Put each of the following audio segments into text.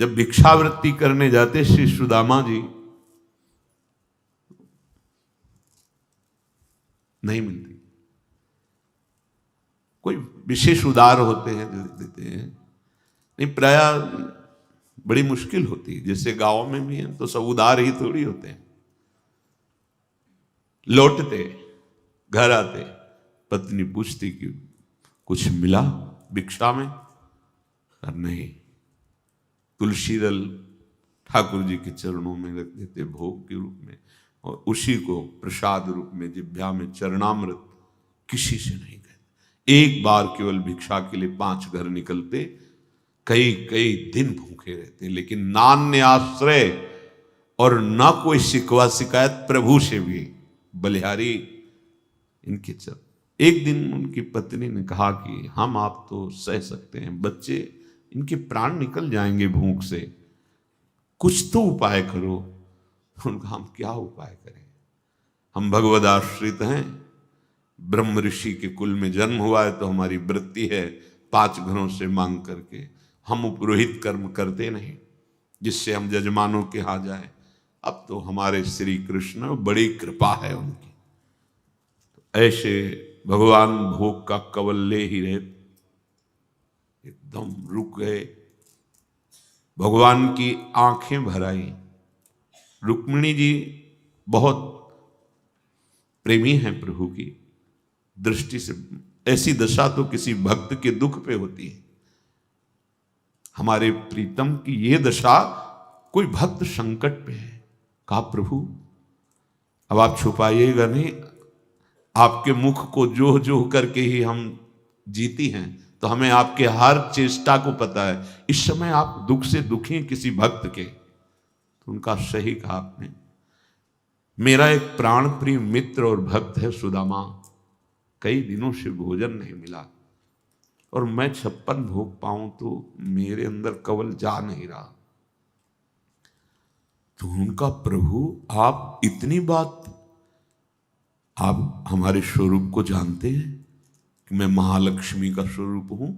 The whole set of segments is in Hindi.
जब भिक्षावृत्ति करने जाते श्री सुदामा जी, नहीं मिलती। कोई विशेष उदार होते हैं जो देते हैं, नहीं प्राय बड़ी मुश्किल होती है। जैसे गांव में भी हैं तो सब उदार ही थोड़ी होते हैं। लौटते घर आते पत्नी पूछती कि कुछ मिला भिक्षा में, और नहीं, तुलसी दल ठाकुर जी के चरणों में रख देते भोग के रूप में, और उसी को प्रसाद रूप में जिह्वा में चरणामृत किसी से नहीं कहते। एक बार केवल भिक्षा के लिए 5 घर निकलते, कई कई दिन भूखे रहते, लेकिन नान्य आश्रय और ना कोई शिकवा शिकायत प्रभु से भी। बलिहारी इनके चल। एक दिन उनकी पत्नी ने कहा कि हम आप तो सह सकते हैं, बच्चे इनके प्राण निकल जाएंगे भूख से, कुछ तो उपाय करो। उनका हम क्या उपाय करें, हम भगवद आश्रित हैं, ब्रह्म ऋषि के कुल में जन्म हुआ है तो हमारी वृत्ति है 5 घरों से मांग करके, हम उपरोहित कर्म करते नहीं जिससे हम जजमानों के यहाँ जाए। अब तो हमारे श्री कृष्ण बड़ी कृपा है उनकी। तो ऐसे भगवान भोग का कवल ले ही रहे, एकदम रुक गए। भगवान की आंखें भर आई। रुक्मिणी जी बहुत प्रेमी हैं प्रभु की दृष्टि से। ऐसी दशा तो किसी भक्त के दुख पे होती है। हमारे प्रीतम की यह दशा, कोई भक्त संकट पे है। कहा प्रभु अब आप छुपाइएगा नहीं, आपके मुख को जोह जोह करके ही हम जीती हैं, तो हमें आपके हर चेष्टा को पता है। इस समय आप दुख से दुखी हैं किसी भक्त के। तो उनका सही कहा आपने। मेरा एक प्राण प्रिय मित्र और भक्त है सुदामा, कई दिनों से भोजन नहीं मिला, और मैं 56 भोग पाऊं तो मेरे अंदर कवल जा नहीं रहा। तो उनका प्रभु आप इतनी बात, आप हमारे स्वरूप को जानते हैं कि मैं महालक्ष्मी का स्वरूप हूं।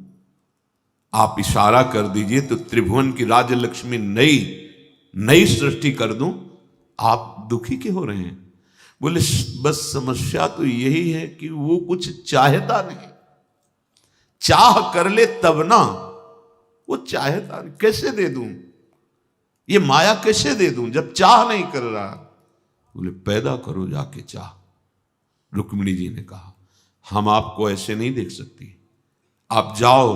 आप इशारा कर दीजिए तो त्रिभुवन की राज्य लक्ष्मी नई सृष्टि कर दूं। आप दुखी क्यों हो रहे हैं? बोले बस समस्या तो यही है कि वो कुछ चाहता नहीं, चाह कर ले तब ना, वो चाहता नहीं। कैसे दे दूं ये माया, कैसे दे दूं जब चाह नहीं कर रहा? बोले पैदा करो जाके चाह। रुक्मिणी जी ने कहा हम आपको ऐसे नहीं देख सकती, आप जाओ।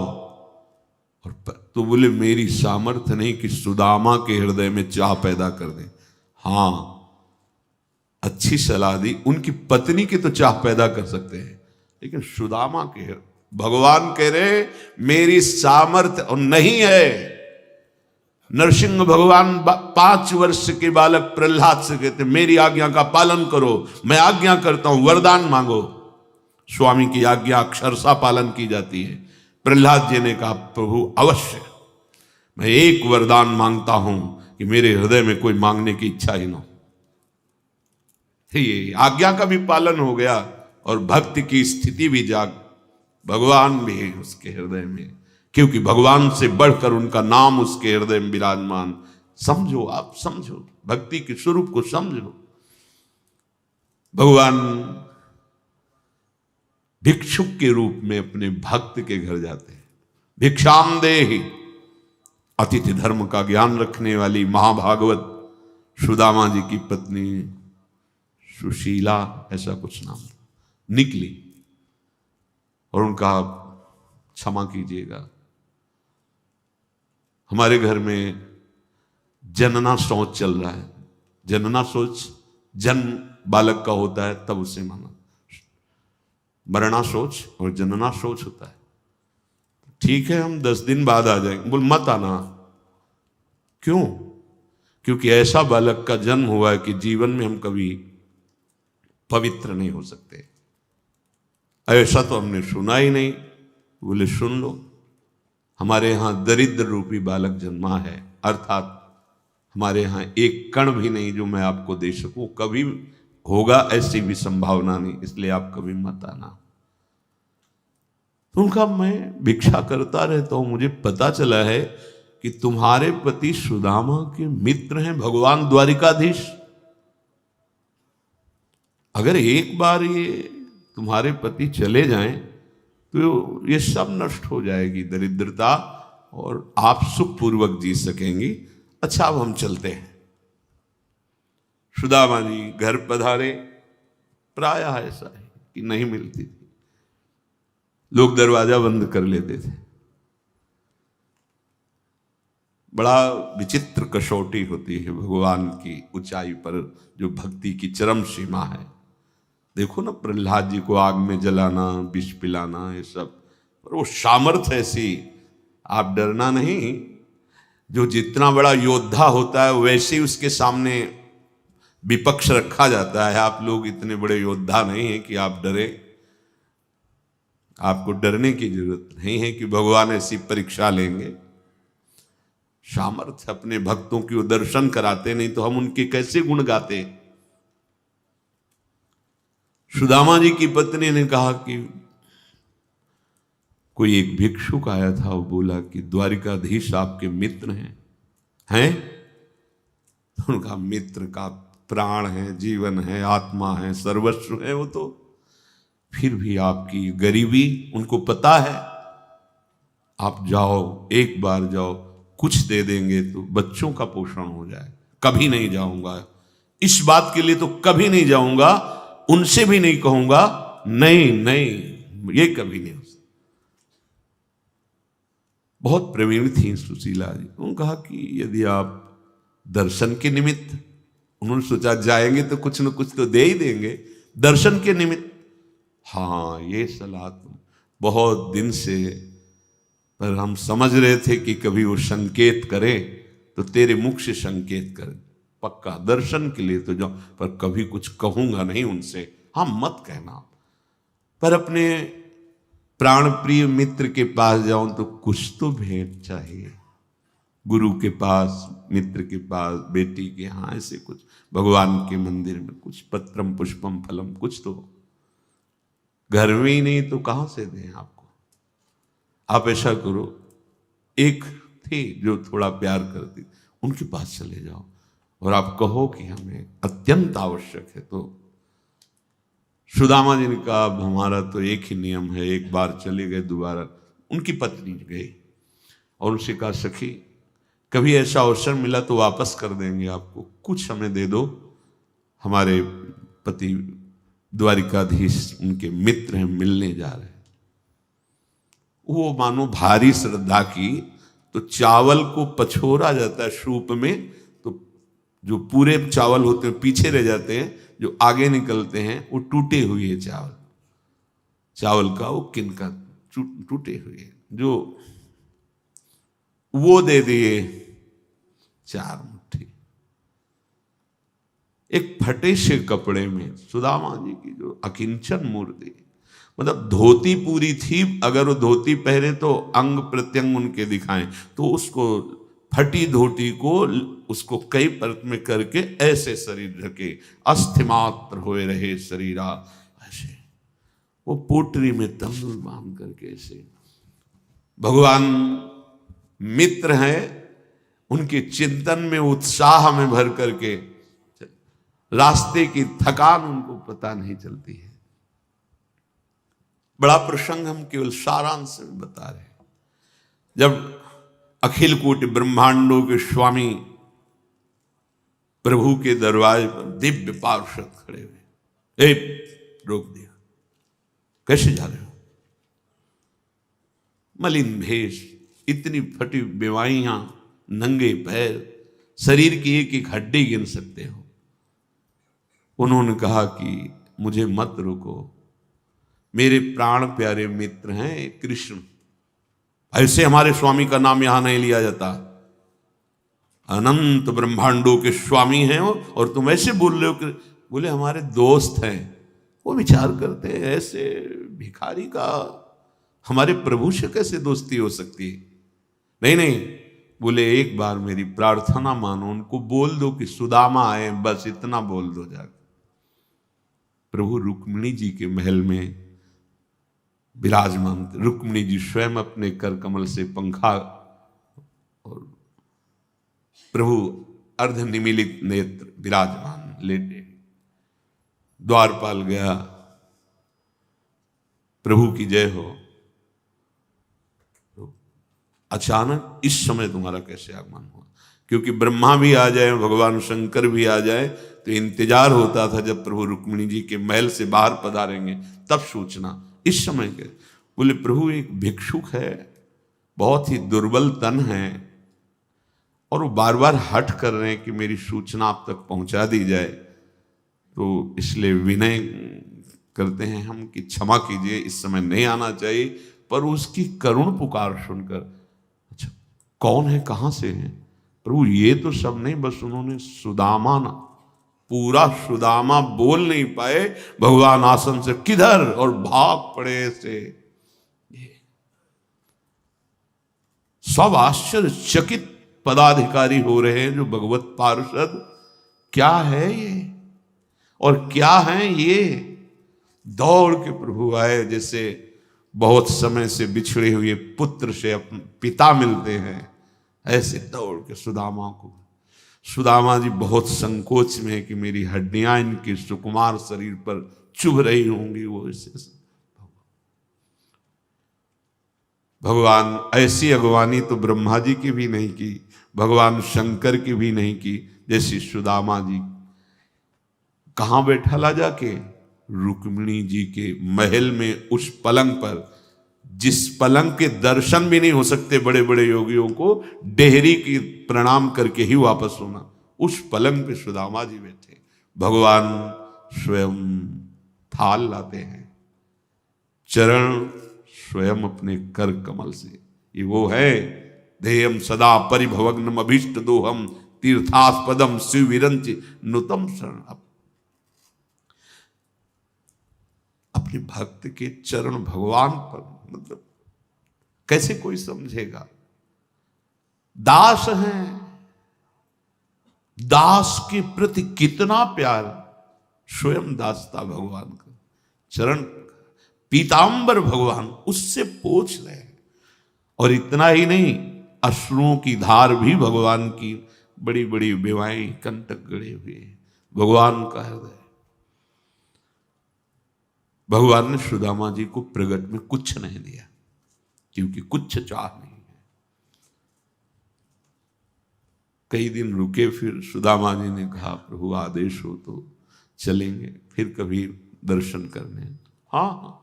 और तो बोले मेरी सामर्थ्य नहीं कि सुदामा के हृदय में चाह पैदा कर दे। हां अच्छी सलाह दी, उनकी पत्नी की तो चाह पैदा कर सकते हैं, लेकिन सुदामा के भगवान कह रहे मेरी सामर्थ्य और नहीं है। नरसिंह भगवान 5 वर्ष के बालक प्रहलाद से कहते मेरी आज्ञा का पालन करो, मैं आज्ञा करता हूं, वरदान मांगो। स्वामी की आज्ञा अक्षरशः पालन की जाती है। प्रहलाद जी ने कहा प्रभु अवश्य, मैं एक वरदान मांगता हूं कि मेरे हृदय में कोई मांगने की इच्छा ही ना हो। ये आज्ञा का भी पालन हो गया और भक्ति की स्थिति भी जाग, भगवान भी है उसके हृदय में, क्योंकि भगवान से बढ़कर उनका नाम उसके हृदय में विराजमान। समझो, आप समझो, भक्ति के स्वरूप को समझो। भगवान भिक्षुक के रूप में अपने भक्त के घर जाते हैं। भिक्षाम देहि, अतिथि धर्म का ज्ञान रखने वाली महाभागवत सुदामा जी की पत्नी सुशीला, ऐसा कुछ नाम, निकली और उनका क्षमा कीजिएगा, हमारे घर में जनना शौच चल रहा है। जनना शौच जन्म बालक का होता है तब उसे माना, मरना शौच और जनना शौच होता है। ठीक है हम 10 दिन बाद आ जाएंगे। बोल मत आना। क्यों? क्योंकि ऐसा बालक का जन्म हुआ है कि जीवन में हम कभी पवित्र नहीं हो सकते। ऐसा तो हमने सुना ही नहीं। बोले सुन लो, हमारे यहां दरिद्र रूपी बालक जन्मा है, अर्थात हमारे यहां एक कण भी नहीं जो मैं आपको दे सकूं, कभी होगा ऐसी भी संभावना नहीं, इसलिए आप कभी मत आना। तो उनका मैं भिक्षा करता रहता हूं, मुझे पता चला है कि तुम्हारे पति सुदामा के मित्र हैं भगवान द्वारिकाधीश। अगर एक बार ये तुम्हारे पति चले जाएं तो ये सब नष्ट हो जाएगी दरिद्रता, और आप सुखपूर्वक जी सकेंगी। अच्छा, अब हम चलते हैं। सुदामा जी घर पधारे। प्रायः ऐसा है कि नहीं मिलती थी, लोग दरवाजा बंद कर लेते थे। बड़ा विचित्र कसौटी होती है भगवान की ऊंचाई पर, जो भक्ति की चरम सीमा है। देखो ना, प्रहलाद जी को आग में जलाना, विष पिलाना, ये सब, पर वो सामर्थ्य ऐसी, आप डरना नहीं। जो जितना बड़ा योद्धा होता है वैसे ही उसके सामने विपक्ष रखा जाता है। आप लोग इतने बड़े योद्धा नहीं हैं कि आप डरे। आपको डरने की जरूरत नहीं है कि भगवान ऐसी परीक्षा लेंगे। सामर्थ्य अपने भक्तों की वो दर्शन कराते, नहीं तो हम उनके कैसे गुण गाते। सुदामा जी की पत्नी ने कहा कि कोई एक भिक्षुक आया था, वो बोला कि द्वारिकाधीश आपके मित्र हैं? तो उनका मित्र का प्राण है, जीवन है, आत्मा है, सर्वस्व है वो तो। फिर भी आपकी गरीबी उनको पता है। आप जाओ, एक बार जाओ, कुछ दे देंगे तो बच्चों का पोषण हो जाए। कभी नहीं जाऊंगा, इस बात के लिए तो कभी नहीं जाऊंगा, उनसे भी नहीं कहूंगा, नहीं नहीं, ये कभी नहीं हो सकता। बहुत प्रवीण थी सुशीला जी। उन्होंने कहा कि यदि आप दर्शन के निमित्त, उन्होंने सोचा जाएंगे तो कुछ न कुछ तो दे ही देंगे, दर्शन के निमित्त। हाँ, ये सलाह तो बहुत दिन से, पर हम समझ रहे थे कि कभी वो संकेत करे तो तेरे मुख से संकेत करे, पक्का दर्शन के लिए तो जाओ, पर कभी कुछ कहूंगा नहीं उनसे। हाँ, मत कहना, पर अपने प्राण प्रिय मित्र के पास जाऊं तो कुछ तो भेंट चाहिए। गुरु के पास, मित्र के पास, बेटी के यहाँ, ऐसे कुछ भगवान के मंदिर में कुछ पत्रम पुष्पम फलम कुछ तो। घर में ही नहीं तो कहां से दें आपको। आप ऐसा करो, एक थी जो थोड़ा प्यार करती, उनके पास चले जाओ और आप कहो कि हमें अत्यंत आवश्यक है। तो सुदामा जी ने कहा, अब हमारा तो एक ही नियम है, एक बार चले गए दोबारा। उनकी पत्नी गई और उनसे कहा, सखी कभी ऐसा अवसर मिला तो वापस कर देंगे आपको, कुछ हमें दे दो। हमारे पति द्वारिकाधीश उनके मित्र हैं, मिलने जा रहे हैं। वो मानो भारी श्रद्धा की, तो चावल को पछोरा जाता है सूप में, तो जो पूरे चावल होते हैं पीछे रह जाते हैं, जो आगे निकलते हैं वो टूटे हुए चावल, चावल का वो किनका टूटे हुए, जो वो दे दिए 4 मुट्ठी। एक फटे से कपड़े में सुदामा जी की जो अकिंचन मूर्ति, मतलब धोती पूरी थी, अगर वो धोती पहने तो अंग प्रत्यंग उनके दिखाएं, तो उसको फटी धोती को उसको कई परत में करके ऐसे शरीर ढके, अस्थिमात्र होए रहे शरीरा, ऐसे वो पोटरी में तंदूर बांध करके ऐसे। भगवान मित्र हैं, उनके चिंतन में उत्साह में भर करके रास्ते की थकान उनको पता नहीं चलती है। बड़ा प्रसंग हम केवल सारांश में बता रहे हैं। जब अखिल कोटि ब्रह्मांडों के स्वामी प्रभु के दरवाजे पर दिव्य पार्षद खड़े हुए, रोक दिया, कैसे जा रहे हो? मलिन भेष, इतनी फटी बेवाइयां, नंगे पैर, शरीर की एक एक हड्डी गिन सकते हो। उन्होंने कहा कि मुझे मत रोको, मेरे प्राण प्यारे मित्र हैं कृष्ण, ऐसे हमारे स्वामी का नाम यहां नहीं लिया जाता। अनंत ब्रह्मांडों के स्वामी हैं और तुम ऐसे बोल रहे हो कि, बोले हमारे दोस्त हैं। वो विचार करते हैं, ऐसे भिखारी का हमारे प्रभु से कैसे दोस्ती हो सकती है? नहीं नहीं, बोले एक बार मेरी प्रार्थना मानो, उनको बोल दो कि सुदामा आए, बस इतना बोल दो जाकर। प्रभु रुक्मिणी जी के महल में विराजमान, रुक्मिणी जी स्वयं अपने कर कमल से पंखा और प्रभु अर्ध निमीलित नेत्र विराजमान लेटे। द्वारपाल गया, प्रभु की जय हो। तो अचानक इस समय तुम्हारा कैसे आगमन हुआ? क्योंकि ब्रह्मा भी आ जाए, भगवान शंकर भी आ जाए, तो इंतजार होता था जब प्रभु रुक्मिणी जी के महल से बाहर पधारेंगे तब सूचना। इस समय के बोले प्रभु एक भिक्षुक है, बहुत ही दुर्बल तन है, और वो बार बार हठ कर रहे हैं कि मेरी सूचना आप तक पहुंचा दी जाए, तो इसलिए विनय करते हैं हम कि क्षमा कीजिए, इस समय नहीं आना चाहिए। पर उसकी करुण पुकार सुनकर, अच्छा कौन है, कहां से है? प्रभु ये तो सब नहीं, बस उन्होंने सुदामा ना, पूरा सुदामा बोल नहीं पाए, भगवान आसन से किधर और भाग पड़े से। सब आश्चर्यचकित पदाधिकारी हो रहे हैं जो भगवत पार्षद, क्या है ये और क्या है ये। दौड़ के प्रभु आए, जैसे बहुत समय से बिछड़े हुए पुत्र से अपने पिता मिलते हैं, ऐसे दौड़ के सुदामा को। सुदामा जी बहुत संकोच में है कि मेरी हड्डियां इनके सुकुमार शरीर पर चुभ रही होंगी। वो ऐसे भगवान ऐसी अगवानी तो ब्रह्मा जी की भी नहीं की, भगवान शंकर की भी नहीं की, जैसी सुदामा जी। कहां बैठा ला जाके? रुक्मिणी जी के महल में, उस पलंग पर जिस पलंग के दर्शन भी नहीं हो सकते बड़े बड़े योगियों को, डेहरी की प्रणाम करके ही वापस होना, उस पलंग पे सुदामा जी बैठे। भगवान स्वयं थाल लाते हैं, चरण स्वयं अपने कर कमल से। ये वो है, ध्येयम सदा परिभवग्नम अभीष्ट दोहम तीर्थास्पदम शिव विरंच नुतम शरण। अपने भक्त के चरण भगवान पर, मतलब कैसे कोई समझेगा? दास हैं, दास के प्रति कितना प्यार, स्वयं दासता भगवान का चरण, पीतांबर भगवान उससे पोंछ रहे हैं। और इतना ही नहीं, अश्रुओं की धार भी भगवान की, बड़ी बड़ी बेवाएं कंटक गड़े हुए, भगवान का हृदय। भगवान ने सुदामा जी को प्रगट में कुछ नहीं दिया, क्योंकि कुछ चाह नहीं है। कई दिन रुके, फिर सुदामा जी ने कहा प्रभु आदेश हो तो चलेंगे फिर कभी दर्शन करने। हाँ हाँ,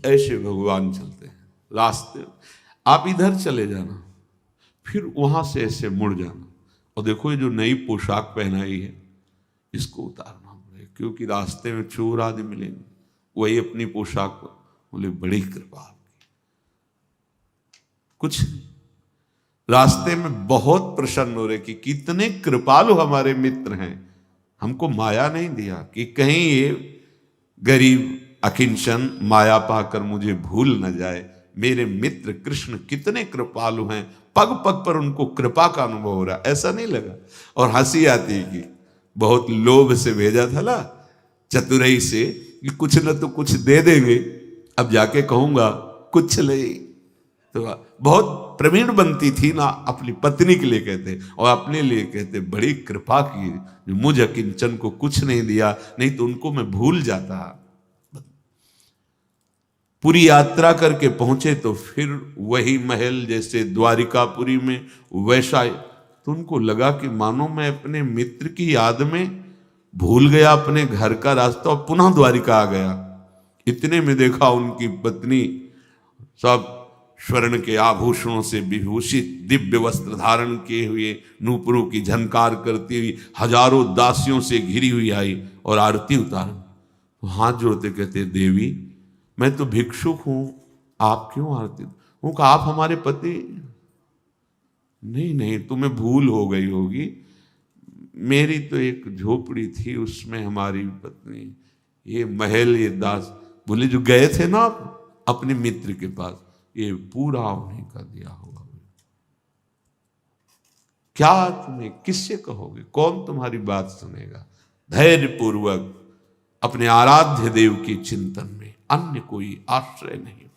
ऐसे भगवान चलते हैं रास्ते, आप इधर चले जाना, फिर वहां से ऐसे मुड़ जाना, और देखो ये जो नई पोशाक पहनाई है इसको उतारना, क्योंकि रास्ते में चोर आदि मिलेंगे, वही अपनी पोशाक को। बोले बड़ी कृपा आपकी। कुछ रास्ते में बहुत प्रसन्न हो रहे कि कितने कृपालु हमारे मित्र हैं, हमको माया नहीं दिया कि कहीं ये गरीब अकिंचन माया पाकर मुझे भूल न जाए। मेरे मित्र कृष्ण कितने कृपालु हैं, पग पग पर उनको कृपा का अनुभव हो रहा, ऐसा नहीं लगा। और हंसी आती है कि बहुत लोभ से भेजा था ना, चतुराई से, कि कुछ न तो कुछ दे देंगे, अब जाके कहूंगा कुछ ले। तो बहुत प्रवीण बनती थी ना, अपनी पत्नी के लिए कहते और अपने लिए कहते, बड़ी कृपा की जो मुझ अकिंचन को कुछ नहीं दिया, नहीं तो उनको मैं भूल जाता। पूरी यात्रा करके पहुंचे तो फिर वही महल, जैसे द्वारिकापुरी में वैसा, तो उनको लगा कि मानो मैं अपने मित्र की याद में भूल गया अपने घर का रास्ता और पुनः द्वारिका आ गया। इतने में देखा उनकी पत्नी सब स्वर्ण के आभूषणों से विभूषित, दिव्य वस्त्र धारण किए हुए, नूपुरों की झनकार करती हुई, हजारों दासियों से घिरी हुई आई और आरती उतार। तो हाथ जोड़ते कहते, देवी मैं तो भिक्षुक हूं, आप क्यों आरती? वो कहा आप हमारे पति? नहीं नहीं, तुम्हें भूल हो गई होगी, मेरी तो एक झोपड़ी थी, उसमें हमारी पत्नी, ये महल, ये दास। बोले जो गए थे ना अपने मित्र के पास, ये पूरा उन्हीं का दिया होगा। क्या तुम्हें किससे कहोगे, कौन तुम्हारी बात सुनेगा? धैर्य पूर्वक अपने आराध्य देव के चिंतन में, अन्य कोई आश्रय नहीं।